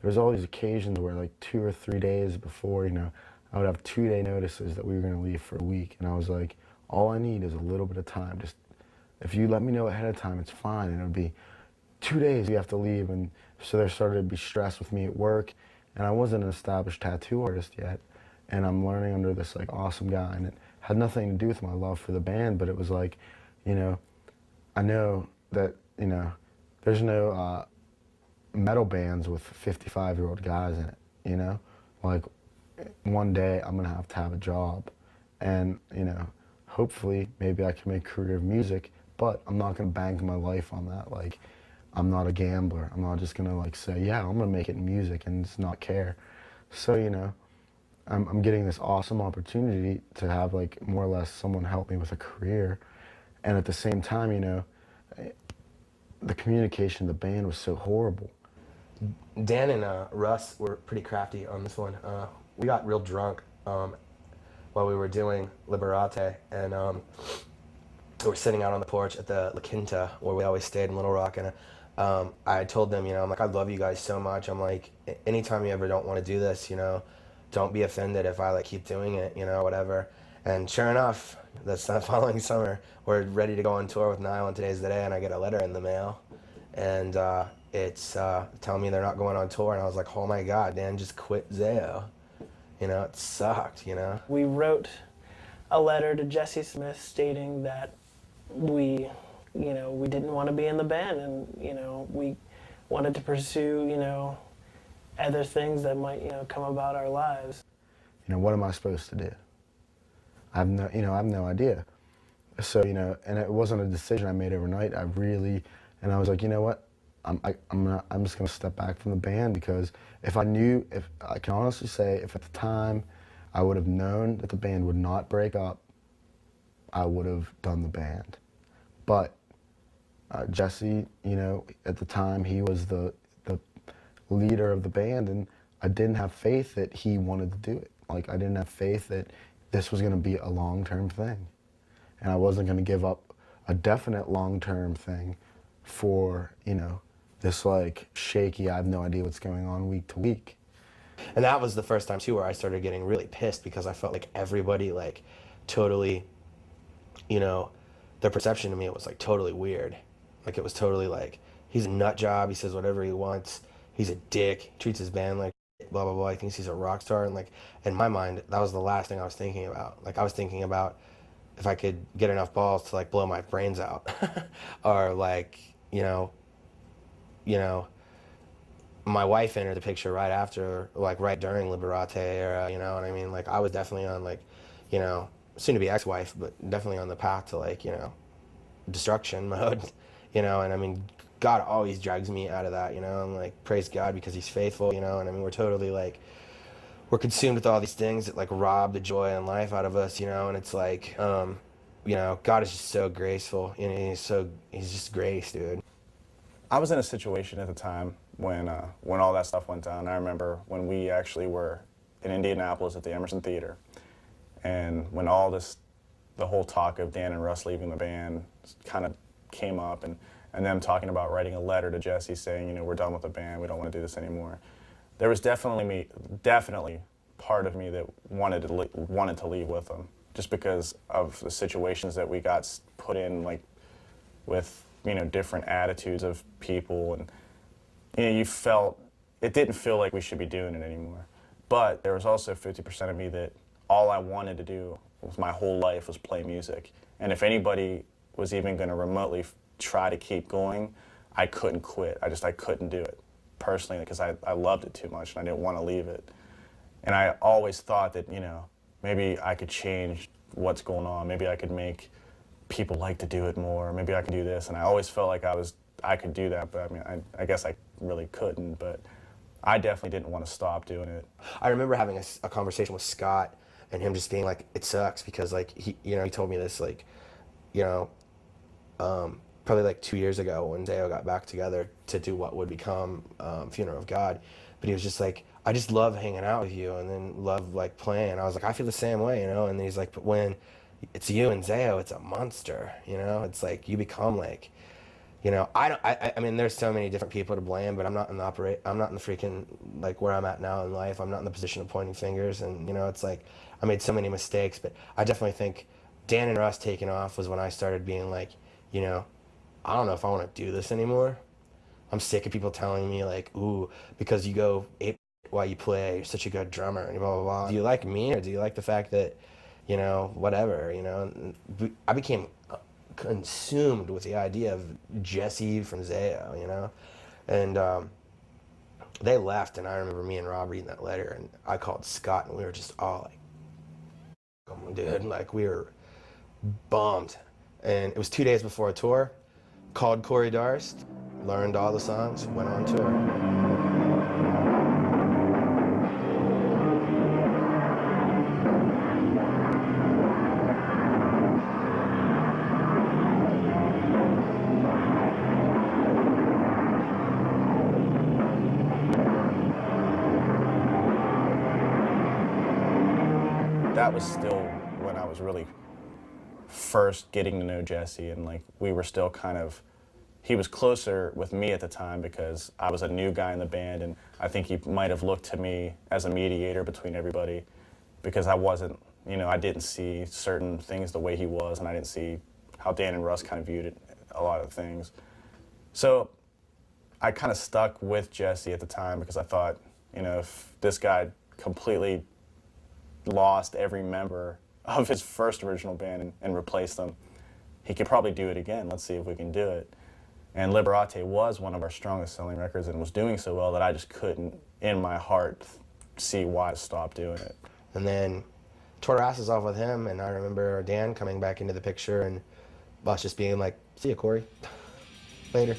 there was always occasions where like 2 or 3 days before, I would have 2-day notices that we were going to leave for a week. And I was like, all I need is a little bit of time. Just, if you let me know ahead of time, it's fine. And it would be 2 days you have to leave. And so there started to be stress with me at work. And I wasn't an established tattoo artist yet. And I'm learning under this like awesome guy. And it had nothing to do with my love for the band, but it was like, I know that, there's no metal bands with 55-year-old guys in it, Like, one day I'm gonna have to have a job. And, hopefully maybe I can make a career of music, but I'm not gonna bank my life on that. Like, I'm not a gambler. I'm not just gonna like say, yeah, I'm gonna make it in music and just not care. So, I'm getting this awesome opportunity to have like more or less someone help me with a career. And at the same time, the communication of the band was so horrible. Dan and Russ were pretty crafty on this one. We got real drunk while we were doing Liberate, and we were sitting out on the porch at the La Quinta, where we always stayed in Little Rock, and I told them, I'm like, I love you guys so much. I'm like, anytime you ever don't want to do this, don't be offended if I like keep doing it, whatever. And sure enough, that's that following summer, we're ready to go on tour with Nile, and today's the day, and I get a letter in the mail, and it's telling me they're not going on tour, and I was like, oh my God, Dan just quit Zao. It sucked, We wrote a letter to Jesse Smith stating that we didn't want to be in the band, and, we wanted to pursue, other things that might, come about our lives. What am I supposed to do? I have no idea. So, and it wasn't a decision I made overnight. And I was like, you know what? I'm just gonna step back from the band, because if I can honestly say, if at the time I would have known that the band would not break up, I would have done the band. But Jesse, at the time he was the leader of the band, and I didn't have faith that he wanted to do it. Like, I didn't have faith that this was gonna be a long-term thing. And I wasn't gonna give up a definite long-term thing for, this like shaky, I have no idea what's going on week to week. And that was the first time too where I started getting really pissed, because I felt like everybody like totally, their perception of me, it was like totally weird. Like, it was totally like, he's a nut job, he says whatever he wants, he's a dick, he treats his band like blah blah blah, he thinks he's a rock star. And like, in my mind, that was the last thing I was thinking about. Like, I was thinking about if I could get enough balls to like blow my brains out or like, my wife entered the picture right after, like right during Liberate era, you know what I mean? Like, I was definitely on like, soon to be ex-wife, but definitely on the path to like, destruction mode, and I mean, God always drags me out of that, I'm like, praise God because he's faithful, and I mean, we're totally like, we're consumed with all these things that like rob the joy in life out of us, and it's like, God is just so graceful, he's just grace, dude. I was in a situation at the time when all that stuff went down. I remember when we actually were in Indianapolis at the Emerson Theater, and when the whole talk of Dan and Russ leaving the band kind of came up, and them talking about writing a letter to Jesse saying, we're done with the band, we don't want to do this anymore. There was definitely part of me that wanted to leave with them, just because of the situations that we got put in, like with different attitudes of people, and you felt it didn't feel like we should be doing it anymore. But there was also 50% of me that all I wanted to do with my whole life was play music, and if anybody was even going to remotely try to keep going, I couldn't quit. I couldn't do it personally, because I loved it too much and I didn't want to leave it. And I always thought that maybe I could change what's going on, maybe I could make people like to do it more, maybe I can do this, and I always felt like I could do that, but I mean, I guess I really couldn't, but I definitely didn't want to stop doing it. I remember having a conversation with Scott, and him just being like, it sucks, because like, he told me this like, probably like 2 years ago when Zao got back together to do what would become Funeral of God, but he was just like, I just love hanging out with you, and then love like playing. I was like, I feel the same way, and he's like, but when it's you and Zao, it's a monster, it's like you become like, you know, I mean, there's so many different people to blame, but I'm not in the freaking, like, where I'm at now in life. I'm not in the position of pointing fingers, and, you know, it's like, I made so many mistakes, but I definitely think Dan and Russ taking off was when I started being like, you know, I don't know if I want to do this anymore. I'm sick of people telling me, like, ooh, because you go ape while you play, you're such a good drummer, and blah, blah, blah. Do you like me, or do you like the fact that, you know, whatever, you know? I became consumed with the idea of Jesse from Zao, you know? And they left, and I remember me and Rob reading that letter, and I called Scott, and we were just all like, come on, dude, like, we were bummed. And it was 2 days before a tour, called Corey Darst, learned all the songs, went on tour. That was still when I was really first getting to know Jesse, and like we were still kind of, he was closer with me at the time because I was a new guy in the band, and I think he might have looked to me as a mediator between everybody because I wasn't, you know, I didn't see certain things the way he was, and I didn't see how Dan and Russ kind of viewed it, a lot of things. So I kind of stuck with Jesse at the time because I thought, you know, if this guy completely lost every member of his first original band and replaced them, he could probably do it again. Let's see if we can do it. And Liberate was one of our strongest selling records and was doing so well that I just couldn't, in my heart, see why to stop doing it. And then tore our asses off with him, and I remember Dan coming back into the picture and us just being like, see ya, Corey. Later.